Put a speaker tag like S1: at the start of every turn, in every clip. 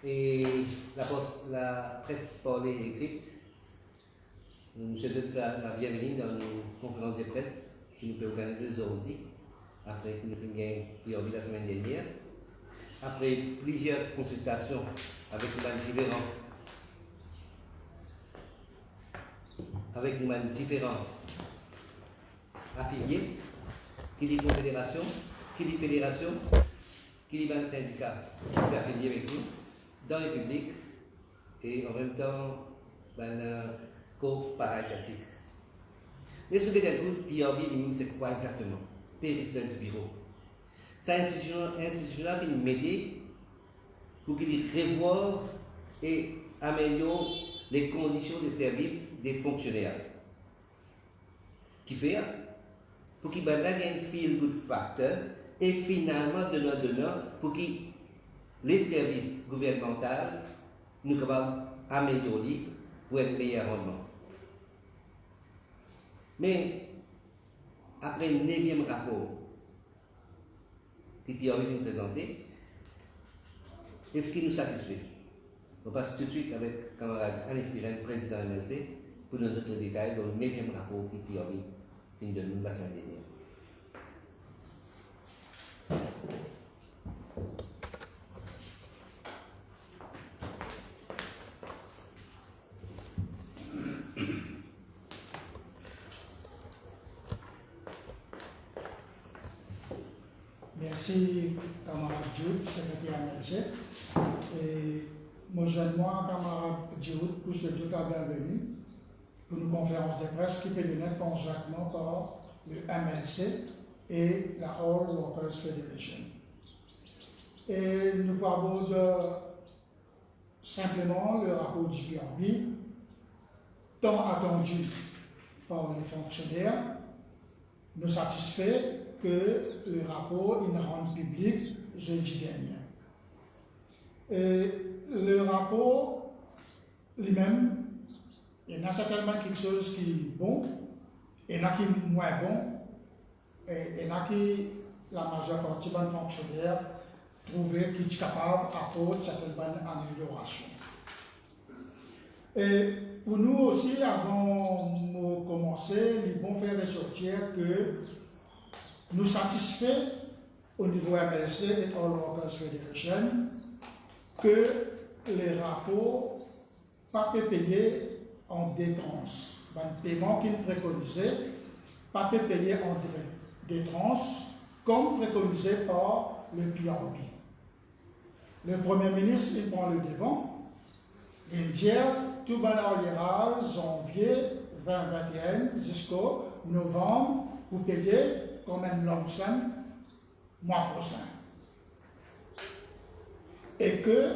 S1: Et la presse parlée et écrite nous souhaite la bienvenue dans une conférence de presse qui nous peut organiser aujourd'hui, après que nous finissons la semaine dernière, après plusieurs consultations avec nous différents affiliés, qui dit confédération, qui dit fédération, qui dit syndicat qui est affilié avec nous, dans le public et en même temps co-paraétatique. Les secrétaires de groupe, PRB, c'est quoi exactement? Périssel du bureau. Cette institution-là qui nous m'aider pour qu'il revoie et améliore les conditions de service des fonctionnaires. Qui fait pour qu'il y ait un feel good factor et finalement donnant pour que les services gouvernementaux nous capables d'améliorer pour un meilleur rendement. Mais après le 9e rapport qui vient de présenter, est-ce qu'il nous satisfait? On passe tout de suite avec le camarade Anif Piren, président MLC, pour nous donner les détails dans le 9e rapport qui vient de nous la semaine dernière.
S2: Merci, camarade Jude, secrétaire MLC. Et moi, camarade Jude, pousse le Jude la bienvenue pour une conférence de presse qui peut donner conjointement par le MLC et la All Workers Federation. Et nous parlons simplement le rapport du PRB, tant attendu par les fonctionnaires, nous satisfait que le rapport il rend public jeudi dernier. Et le rapport lui-même, il y a certainement quelque chose qui est bon, il y en a qui est moins bon, et il y en a qui, la majeure partie des fonctionnaires, trouvaient qu'ils sont capables d'apporter certaines bonnes améliorations. Et pour nous aussi, avant de commencer, il est bon faire ressortir que nous satisfait au niveau MLC et All Workers Federation que les rapports pas payés en détrance. Un paiement qu'ils préconisaient, pas payé en détrance, comme préconisé par le PRB. Le Premier ministre, il prend le devant, il dit tout ira janvier 2021 jusqu'au novembre pour payer comme un lump sum mois prochain. Et que,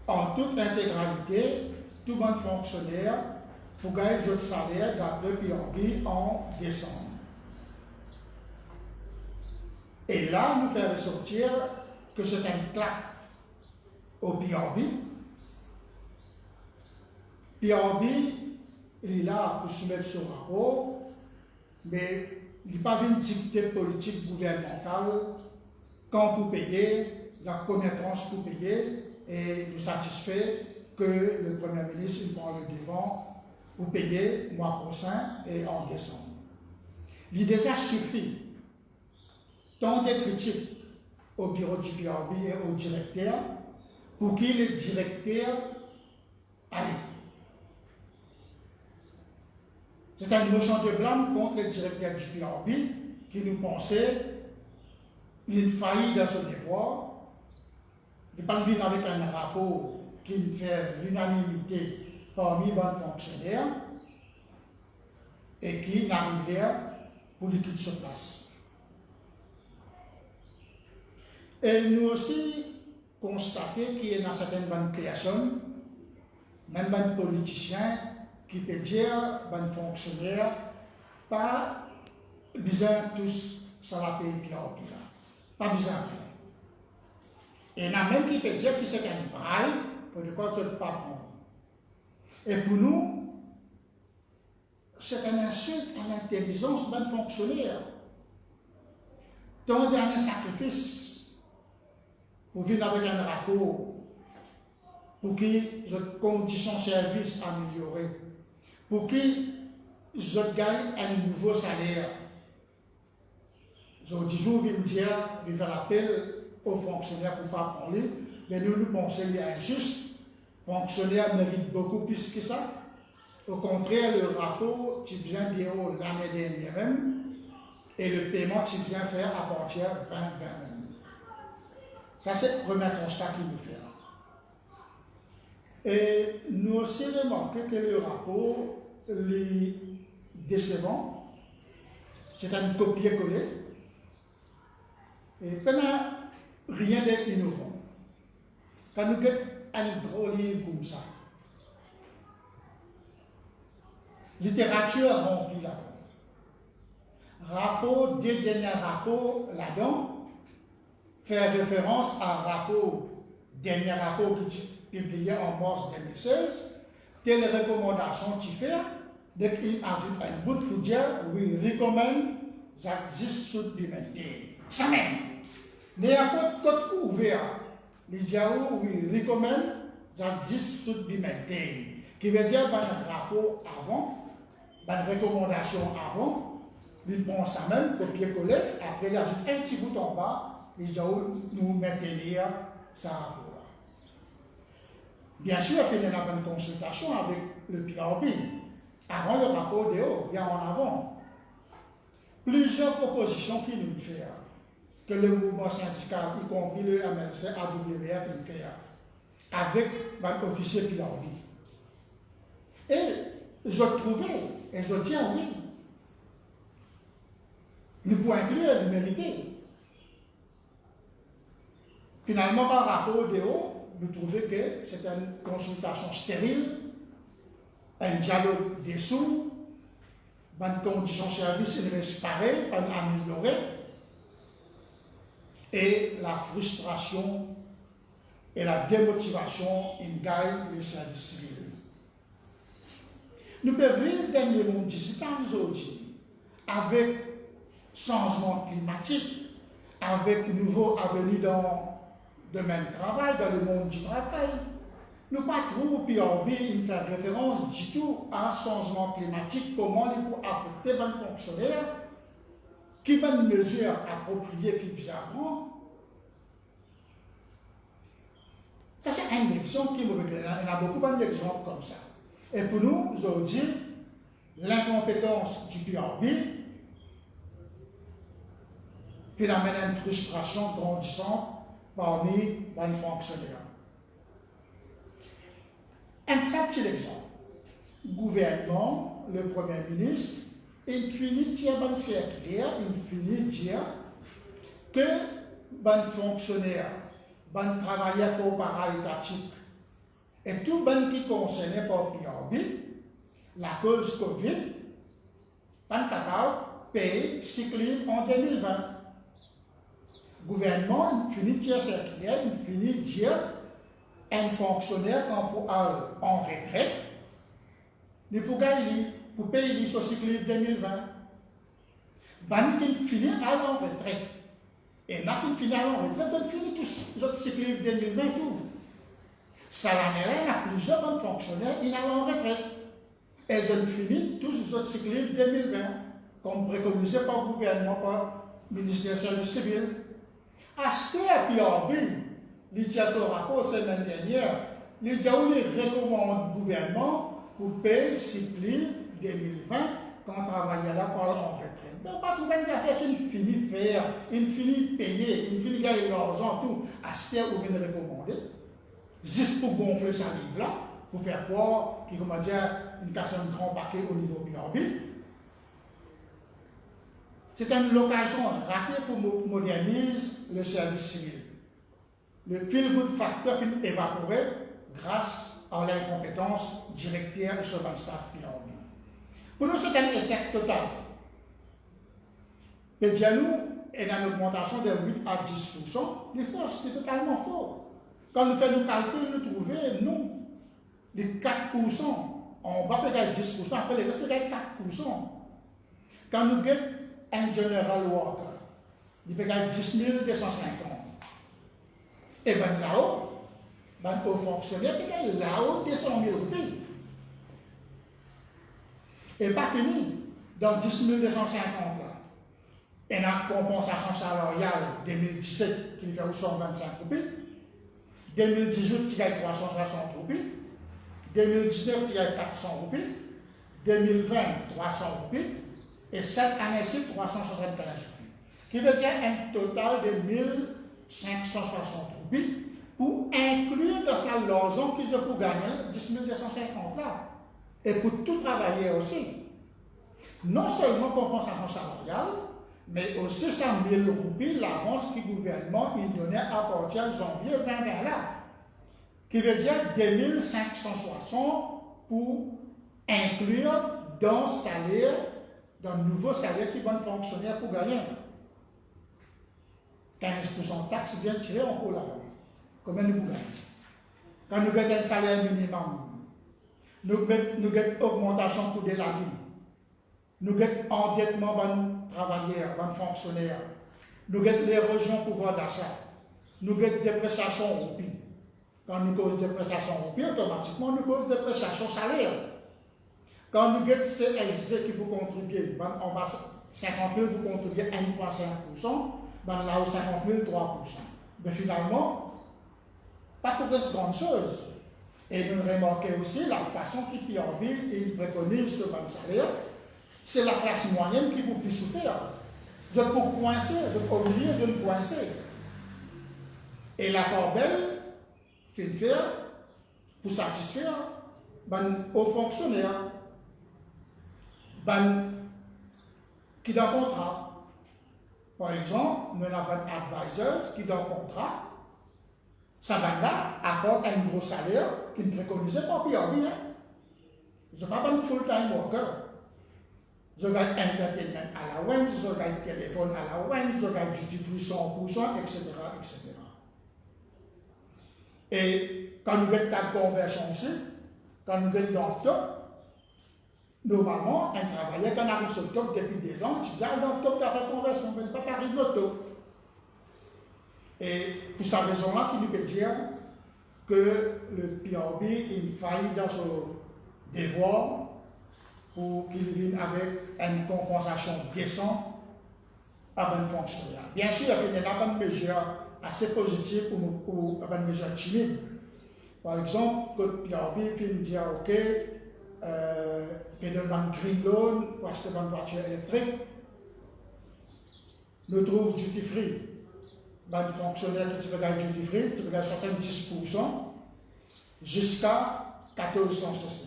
S2: en toute intégralité, tout le monde fonctionnaire pour gagner le salaire d'après PRB en décembre. Et là, nous faisons ressortir que c'est un claque au PRB. PRB, il est là pour soumettre ce rapport, mais il n'y a pas une dictée politique gouvernementale quand vous payez, la première tranche pour payer, et nous satisfait que le Premier ministre prend le devant pour payer le mois prochain et en décembre. L'idée ça suffit. Tant de critiques au bureau du PRB et au directeur pour que le directeur aille. C'est une motion de blâme contre le directeur du PRB qui nous pensait qu'il faillit dans son devoir. Il ne pas venir avec un rapport qui fait l'unanimité parmi les fonctionnaires et qui n'arrive pas pour le quitter sur place. Et nous aussi constater qu'il y a certaines bonnes personnes, même des politiciens, qui peuvent dire, des fonctionnaires, pas besoin tous ça va payer bien au bilan. Pas besoin. Et il y en a même qui peuvent dire que c'est un braille pour ne pas se pas prendre. Et pour nous, c'est un insulte à l'intelligence d'un fonctionnaire. Ton dernier sacrifice pour venir avec un rapport pour que les conditions de service améliorées, pour que je gagne un nouveau salaire. Je dis toujours, je dire, je faire appel aux fonctionnaires pour ne pas parler, mais nous pensons qu'il est injuste. Les fonctionnaires méritent beaucoup plus que ça. Au contraire, le rapport, tu viens dire l'année dernière même, et le paiement, tu viens faire à partir de 2020 même. Ça, c'est le premier constat qu'il nous fait. Et nous aussi remarquons que le rapport, les décevant, c'est un copier-coller, et pendant rien d'innovant. Quand nous avons un gros livre comme ça, littérature remplie là-dedans. Rapport, des derniers rapports là-dedans, fait référence à un rapport, dernier rapport qui est publié en mars 2016, telle recommandation tu fais, donc il ajoute un bout pour dire, we recommend that this should be maintained. Ça même. Il n'y a pas de code ouvert. Il dit, we recommend that this should be maintained. Qui veut dire, un rapport avant, une recommandation avant, il prend ça même, copier-coller, après il ajoute un petit bout en bas, il dit, nous maintenir ça rapport. Bien sûr, il y a une consultation avec le PRB, avant le rapport de haut, bien en avant. Plusieurs propositions qu'il nous fait, que le mouvement syndical, y compris le MLC, AWF, il fait, avec l'officier PRB. Et je trouvais, et je tiens oui, nous pouvons inclure l'humilité. Finalement, par rapport de haut, nous trouvons que c'est une consultation stérile, un dialogue dessous, une condition de service inespérée, pas améliorée, et la frustration et la démotivation gagnent le service civil. Nous pouvons vivre dans le monde digital aujourd'hui, avec changement climatique, avec nouveaux avenues dans le domaine du travail, dans le monde du travail. Nous ne pas trop PRB une référence du tout à un changement climatique, comment il peut affecter les fonctionnaires, qui ont une mesure appropriée qui bien prendre. Ça, c'est un exemple qui me regarde. Il y a beaucoup d'exemples comme ça. Et pour nous, aujourd'hui, l'incompétence du PRB, puis amène à une frustration grandissante parmi les fonctionnaires. Un simple petit exemple. Le gouvernement, le Premier ministre, il finit de dire une circulaire, il finit de dire que les fonctionnaires, les travailleurs pour para-étatiques et tout le qui est concerné par PRB, la cause Covid, pas capable de payer cycle en 2020. Le gouvernement finit de dire circulaire, il finit de dire un fonctionnaire temporaire en retraite, il faut gagner pour payer son cycle 2020. Ben qui finit à la retraite. Et là qui finit à la retraite, il finit tous les cycle 2020 tout. Ça l'année là, plusieurs bons fonctionnaires, ils sont en retraite. Et ils finissent tous les autres cycles 2020, comme préconisé par le gouvernement, par le ministère des Services civils. Acheter à PRB, il y a ce rapport la semaine dernière, il y a recommande au gouvernement pour payer le cycle 2020 quand on travaille là pour en retraite. Donc, pas tout le monde a fait qu'il finit faire, il finit payer, il finit gagner l'argent, tout. Acheter ou bien recommander, juste pour gonfler sa livre là, pour faire croire qu'il comment dire, une casse un grand paquet au niveau PRB. C'est une occasion ratée pour moderniser le service civil. le feel-good factor finit évaporé grâce à l'incompétence directeur et sur le staff PRB. Pour nous, c'est un échec total. Pédianou est dans une augmentation de 8 à 10%. Les forces, c'est totalement faux. Quand nous faisons nos calculs, nous trouvons, non, les 4%. On va payer 10%, après les restes, payer 4%. Quand nous avons un general worker, il paye 10 250. Et bien là-haut, aux fonctionnaires, il paye là-haut 200 000 roupies. Et pas fini, dans 10 250 là. Et la compensation salariale 2017 qui fait 125 roupies, 2018 qui gagne 360 roupies, 2019 qui gagne 400 roupies, 2020 300 roupies, et cette année-ci 375 roupies. Qui veut dire un total de 1560 roupies pour inclure dans sa loison qu'ils ont pour gagner 10 250 là. Et pour tout travailler aussi. Non seulement compensation salariale, mais aussi 100 000 roupies, l'avance que le gouvernement il donnait à partir de janvier 2020 là. Qui veut dire 2560 pour inclure dans le salaire, dans le nouveau salaire qui va fonctionner pour gagner. 15% de taxes bien tiré en haut là-bas. Combien nous gagnons? Quand nous gagnons un salaire minimum, nous avons une augmentation pour de la vie. Nous avons endettement de travailleurs, de fonctionnaires. Nous avons l'érosion pouvoir d'achat. Nous avons dépréciation roupies. Quand nous avons dépréciation roupies, automatiquement nous avons dépréciation salaire. Quand nous avons CSG qui vous contribue, on va 50 000 vous contribuez 1,5%, là où 50 000, 3%. Mais finalement, pas pour de grandes choses. Et nous remarquons aussi la façon qui PRB il préconise ce bon salaire, c'est la classe moyenne qui vous plus souffrir. Je peux coincer, je peux oublier, je peux coincer. Et la Corbelle fait faire pour satisfaire aux fonctionnaires qui ont un contrat. Par exemple, nous avons un advisors qui ont un contrat. Ça va là, apporte un gros salaire qui ne préconisait pas PRB. Je ne suis pas un full-time worker. Je gagne entertainment allowance, je gagne téléphone allowance, je gagne duty free 100%, etc., etc. Et quand nous avons ta conversion aussi, quand nous avons dans l'octobre, normalement, un travailleur qui arrive sur l'octobre depuis 2 ans, tu gardes l'octobre après conversion, mais pas arrive l'octobre. Et pour cette raison-là, qui nous peut dire que le PRB il faillit dans son devoir pour qu'il vienne avec une compensation décente à un fonctionnaire. Bien sûr, il y a une mesure assez positive ou une mesure timide. Par exemple, que PRB peut dire OK, il donne un green loan pour acheter une voiture électrique. Nous trouvons duty free. Un fonctionnaire qui te gagner duty free, tu peux gagner 70% jusqu'à 1400 cc.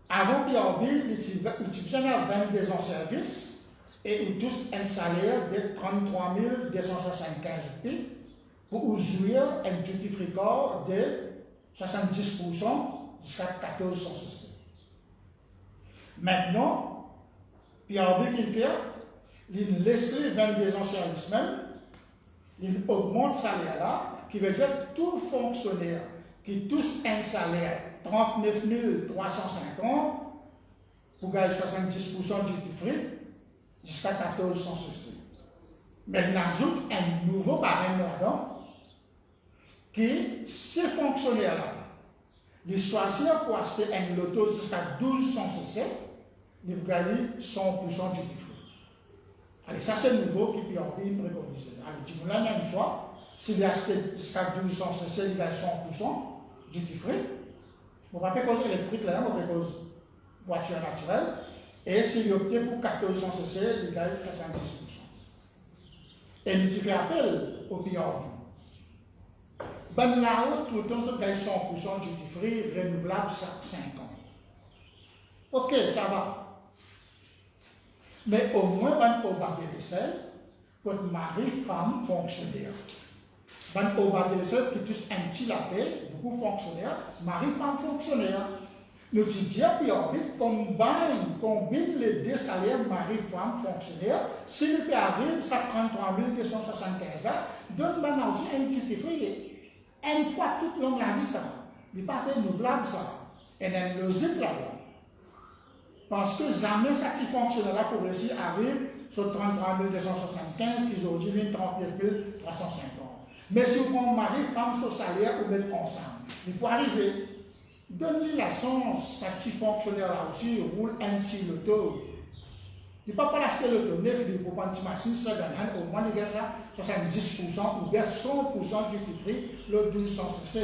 S2: Avant PRB, il utilisait 22 ans de service et ils tous un salaire de 33 275 roupies pour jouir un duty free corps de 70% jusqu'à 1400 cc. Maintenant, PRB qui fait, il laisse les 22 ans de service même, il augmente le salaire là, qui veut dire que tout fonctionnaire qui touche un salaire 39 350 pour gagner 70% duty free jusqu'à 1400 cc. Mais il ajoute un nouveau barème là-dedans qui, ces fonctionnaires-là, ils choisissent pour acheter un loto jusqu'à 1200 cc, ils vont gagner 100% duty free. Allez, ça c'est nouveau qui peut en préconisé. Allez, tu me l'as même soit, s'il a acheté jusqu'à 1200 cc, il gagne 100% duty free. On va pas cause électrique là, on va cause voiture naturelle. Et s'il obtient pour 1400 cc, il gagne 70%. Et il fait appel au PRB. Ben là-haut, tout le temps, il gagne 100% duty free, renouvelable chaque 5 ans. Ok, ça va. Mais au moins, ben, au bas de l'essai, votre mari, femme, fonctionnaire. Ban obadesser qui tous un petit lapé, beaucoup fonctionnaires, mari-femme fonctionnaire. Nous disons, puis on combine les deux salaires mari-femme fonctionnaire, si le pays arrive, ça 33 275 donne maintenant aussi un duty free. Une fois toute longue la vie, ça. Il n'est pas renouvelable, ça. Et il y a une logique là-dedans. Parce que jamais ça qui fonctionnera pour réussir arrive sur 33 275 qui aujourd'hui vient 39 350. Mais si vous prenez mari, femme, sur salaire, vous mettez ensemble. Il faut arriver. Donne-lui la chance, ça qui fonctionnaire là aussi, roule un petit loto. Il ne peut pas l'acheter l'auto neuf, il faut prendre une machine, ça gagne au moins les gars, 70% ou bien 100% du prix, l'autre 1200 cc.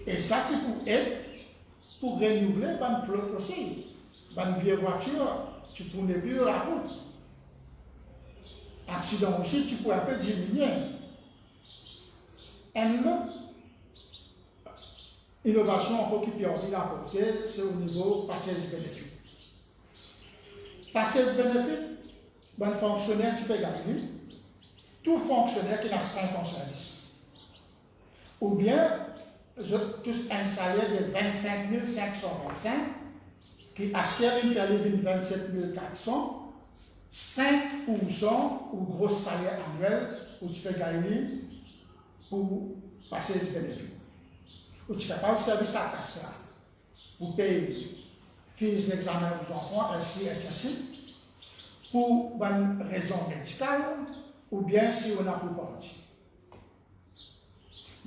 S2: Et ça, tu peux être pour renouveler une flotte aussi. Une vieille voiture, tu peux ne plus la route. Accident aussi, tu peux un peu diminuer. Une autre innovation encore qui peut apporter, c'est au niveau passage bénéfice. Passage bénéfice, un fonctionnaire, tu peux gagner. Tout fonctionnaire qui a 5 ans de service. Ou bien, tous un salaire de 25 525, qui achète une carrière de 27 400, 5% ou gros salaire annuel où tu peux gagner pour passer du bénéfice. Où tu es capable de servir sa casse là, pour payer fils d'examen aux enfants, ainsi et ainsi, pour une raison médicale, ou bien si on a pour partir.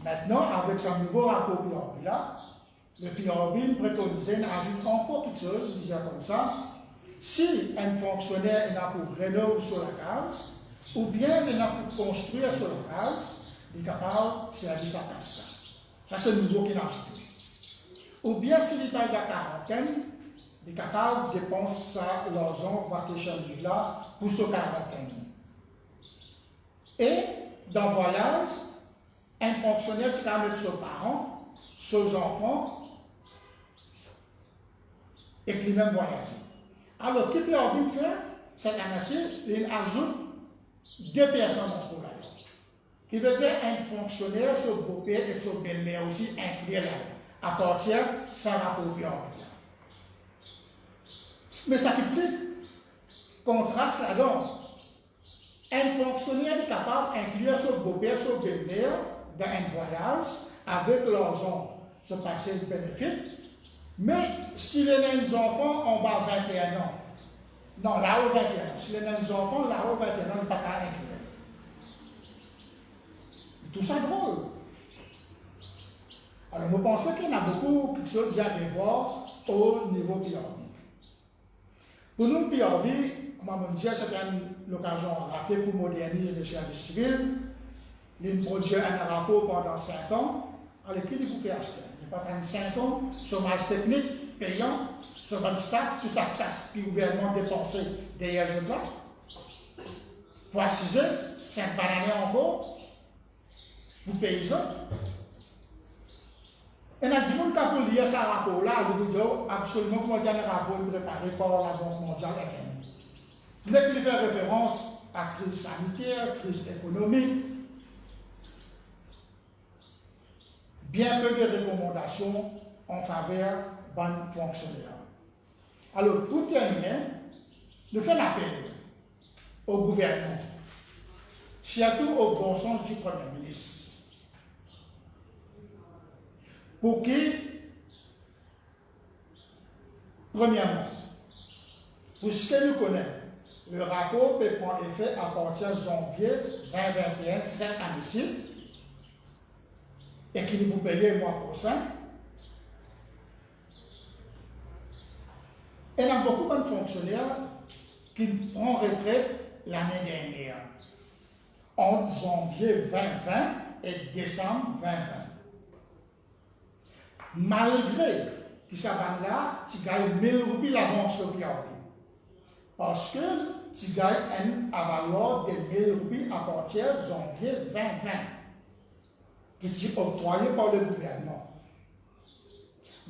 S2: Maintenant, avec ce nouveau rapport PRB là, le PRB préconisait d'ajoute encore quelque chose, disait comme ça, si un fonctionnaire n'a pour rénover sur la case, ou bien il n'a pour construire sur la case, il est capable de servir sa casse là. Ça, c'est le nouveau qu'il a ajouté. Ou bien s'il est à la quarantaine, il est capable de dépenser l'argent vacation là pour sa quarantaine. Et dans le voyage, un fonctionnaire qui va mettre ses parents, ses enfants, et puis même voyager. Alors, qui peut faire cette année, il ajoute 2 personnes pour la vie. Qui veut dire un fonctionnaire, son beau-père et son belle-mère aussi inclus là, à partir de sa rapport là. Mais ça qui plus contraste là-dedans. Un fonctionnaire est capable d'inclure son beau-père, son belle-mère dans un voyage avec l'argent, se passer de bénéfice. Mais s'il a des enfants, on va 21 ans. Non, là-haut 21 ans. S'il a des enfants, là-haut 21 ans, il ne peut pas inclure. Tout ça drôle. Alors, vous pensez qu'il y en a beaucoup de choses à revoir au niveau PRB. Pour nous, PRB, comme on dit, c'est une occasion ratée pour moderniser le service civil. Il produit un rapport pendant 5 ans. Alors, qui vous fait acheter? Il n'y a pas 5 ans, chômage technique, payant, sur un staff, tout ça casse que le gouvernement dépensé derrière ce là. Pour assiser, 5 par année encore. Vous payez ça. Et on a dit que pour lire ce rapport-là, vous dites absolument comment dire un rapport préparé par la Banque mondiale FMI. Il n'est plus fait référence à la crise sanitaire, crise économique, bien peu de recommandations en faveur des bonnes fonctionnaires. Alors, pour terminer, nous faisons appel au gouvernement, surtout au bon sens du Premier ministre, pour que, premièrement, pour ce que nous connaissons, le rapport peut prendre effet à partir de janvier 2021, 5 années-ci, et qu'il vous paye le mois prochain. Et il y a beaucoup de fonctionnaires qui prennent retraite l'année dernière, entre janvier 2020 et décembre 2020. Malgré que ça va là, tu gagnes 1000 roupies l'avance au PRB. Parce que tu gagnes un valeur de 1000 roupies à partir de janvier 2020, qui est octroyé par le gouvernement.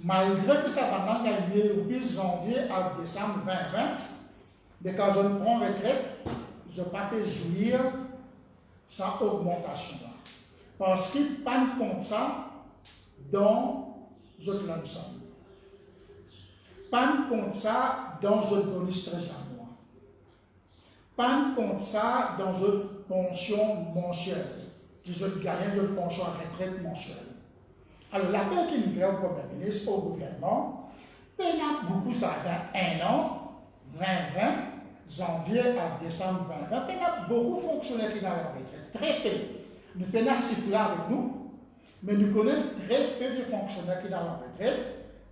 S2: Malgré que ça va là, il y a 1000 roupies janvier à décembre 2020, mais quand je prends retraite, je ne peux pas jouir sa augmentation là. Parce qu'il pas de compte ça dans votre lump sum. Pas de compte ça dans votre bonus 13 mois. Pas de compte ça dans votre pension mensuelle. Qui vous gagnez votre pension à retraite mensuelle. Alors l'appel qu'il nous fait au Premier ministre, au gouvernement, il y a beaucoup ça dans un an, 2020, janvier à décembre 2020, il y a beaucoup de fonctionnaires qui sont à la retraite, très peu. Nous pouvons siffler avec nous, mais nous connaissons très peu de fonctionnaires qui sont à la retraite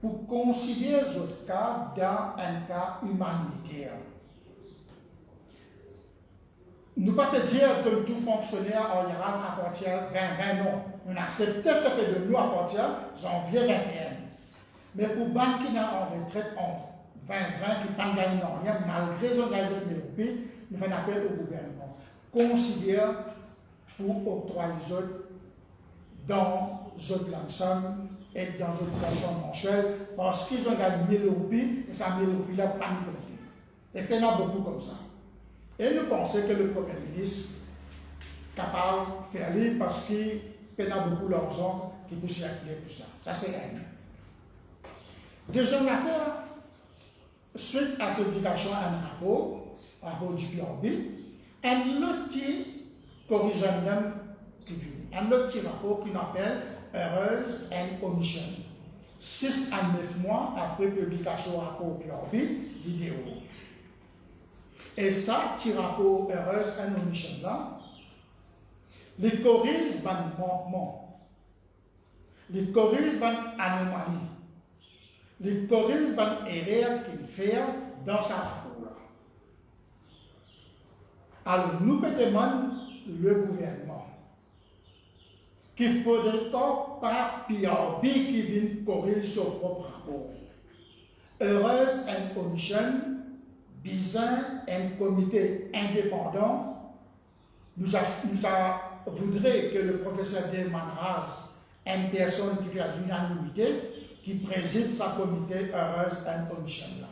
S2: pour considérer ce cas dans un cas humanitaire. Nous ne pouvons pas dire que tout fonctionnaire en Irak à partir de 2020, non. Nous acceptons que de nous à partir de janvier 2021. Mais pour les gens qui sont en retraite en 2020, qui ne pas gagné rien, malgré son gaz de l'Europe, nous faisons appel au gouvernement. Considère pour octroyer les autres dans les autres l'ensemble et dans les autres pensions mensuelles, parce qu'ils ont gagné 1000 roupies et ça 1000 roupies là, pas de côté. Et puis il y en a beaucoup comme ça. Et nous pensons que le Premier ministre est capable de faire lui parce qu'il y a beaucoup d'argent qui peut circuler pour ça. Ça, c'est un. Deuxième affaire, suite à la publication d'un rapport du PRB, un autre petit corrigendum qui vient. Un autre petit rapport qu'on appelle Errors and Omission. 6 à 9 mois après publication du rapport PRB, vidéo. Et ça, petit rapport Errors and Omission là, les corrige des manquements, les corrige des anomalies, les corrige des erreurs qu'il fait dans sa rapport là. Alors, nous demandons le gouvernement qu'il ne faudrait pas PRB qui vienne corriger son propre rapport. Errors and Omission, besoin un comité indépendant nous voudrait que le professeur Delmanraz, une personne qui fait l'unanimité, qui préside sa comité Errors and Omission là.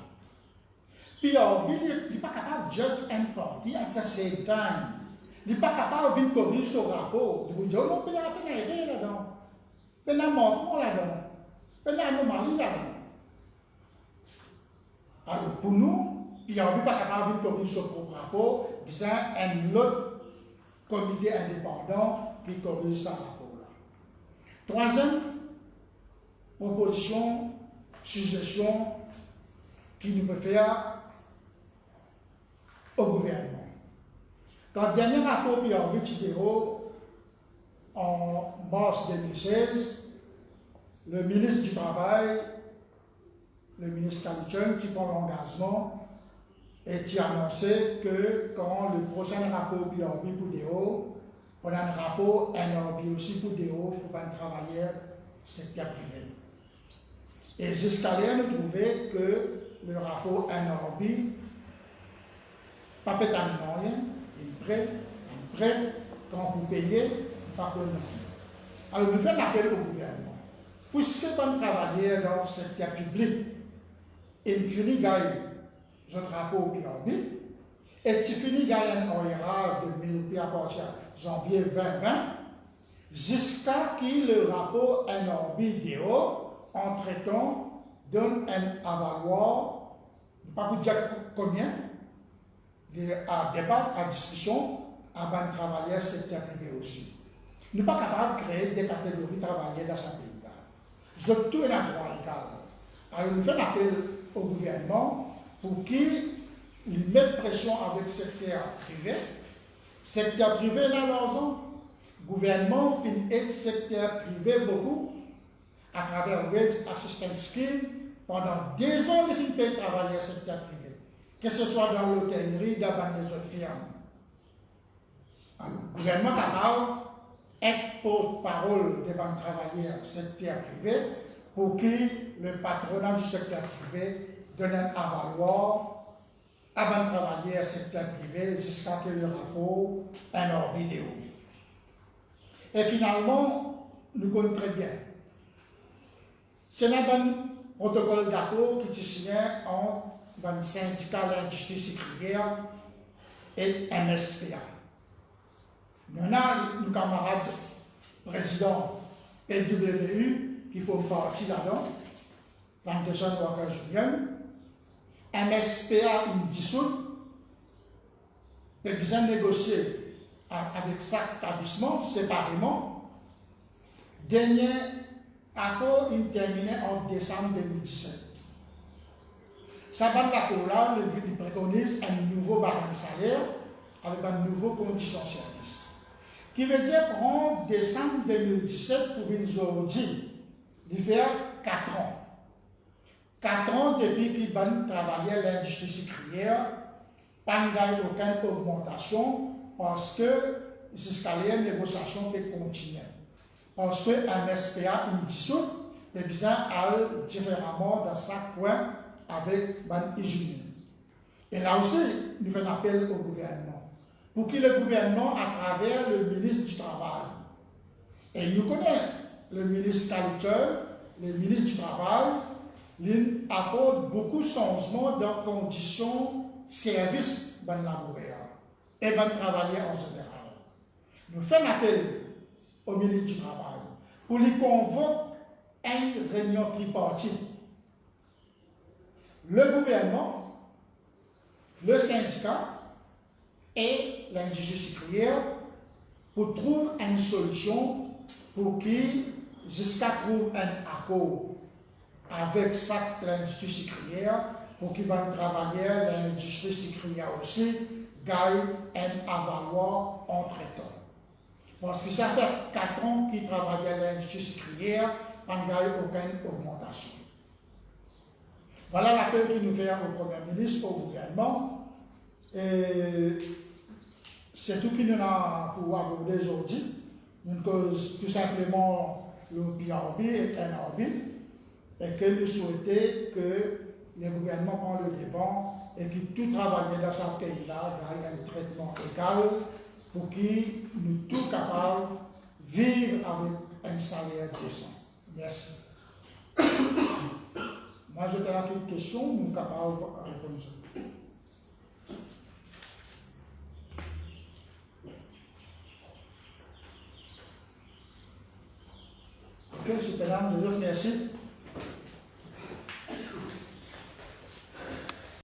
S2: Puis il n'est pas capable de juge un parti at the same time. Il n'est pas capable de corriger son rapport. Il vous dit, oh non, il y a une erreur là-dedans. Il y a un manquement là-dedans. Il y a une anomalie là-dedans. Alors pour nous, il n'est pas capable de corriger son propre rapport, c'est un autre comité indépendant qui corrige ce rapport-là. Troisième proposition, suggestion qui nous peut faire au gouvernement. Dans le dernier rapport PRB Tidero, en mars 2016, le ministre du Travail, le ministre Kalichon, qui prend l'engagement et qui a annoncé que quand le prochain rapport PRB pour DO, on a un rapport NRB aussi pour DO pour les travailleurs secteur privé. Et jusqu'à là, nous trouvons que le rapport NRB, pas peut-être rien, un prêt, quand vous payez, pas pour nous. Alors nous faisons appel au gouvernement. Puisque on travaille dans le secteur public, il finit de gagner notre rapport au PRB, et tu finis de gagner un ORH de 1000 roupies à partir de janvier 2020, jusqu'à ce que le rapport NRB-DO, entre-temps, donne un avaloir, je ne vais pas vous dire combien, à débat, à discussion, à un travailleur secteur privé aussi. Nous ne sommes pas capables de créer des catégories de travailleurs dans ce pays-là. Tout est un droit égal. Alors nous faisons appel au gouvernement pour qu'il mette pression avec le secteur privé. Le secteur privé là l'argent. Le gouvernement finit le secteur privé beaucoup à travers le Wage Assistance Scheme pendant 2 ans il finit de travailler dans le secteur privé. Que ce soit dans l'hôtellerie, dans les autres firmes. Le gouvernement capable d'être porte-parole devant travailleurs secteur privé pour que le patronat du secteur privé donne un avaloir avant de travailler au secteur privé jusqu'à ce que le rapport un hors vidéo. Et finalement, nous connaissons très bien. C'est un protocole d'accord qui est signé entre le syndicat de l'industrie sucrière et MSPA. Nous avons nos camarades présidents PWU qui font partie là-dedans, Plantation Workers Union, MSPA une dissoute, mais besoin de négocier avec chaque établissement séparément. Dernier accord terminé en décembre 2017. Ça va de l'accord là, il préconise un nouveau barème salaire avec un nouveau condition de service. Qui veut dire en décembre 2017 pour aujourd'hui, il fait 4 ans. 4 ans depuis qu'il va travailler l'industrie sucrière, pas aucune augmentation parce que jusqu'à la négociation peut continuer. Parce que MSPA une dissoute, mais bien aller différemment dans chaque point avec l'usine. Et là aussi, nous faisons appel au gouvernement. Pour que le gouvernement, à travers le ministre du Travail, et nous connaissons le ministre Caliteur, le ministre du Travail, il apporte beaucoup de changements dans les conditions service de laboratoire et de travailleurs en général. Nous faisons appel au ministre du Travail pour lui convoquer une réunion tripartite. Le gouvernement, le syndicat et l'industrie sucrière pour trouver une solution pour qu'ils, jusqu'à trouver un accord avec chaque industrie sucrière pour qu'ils vont travailler l'industrie sucrière aussi, gagne un avaloir entre-temps. Parce que ça fait 4 ans qu'ils travaillent à l'industrie sucrière, on ne gagne aucune augmentation. Voilà l'appel que nous faisons au Premier ministre, au gouvernement. C'est tout qu'il nous a pour aborder aujourd'hui. Nous cause tout simplement le PRB est un orbite et que nous souhaitons que le gouvernement prenne le devant et que tout travailleur dans ce pays-là gagne un traitement égal pour qu'ils nous tous capables de vivre avec un salaire décent. Merci. Moi, je te la une question, nous sommes capables de répondre. Ok, super, je vous remercie.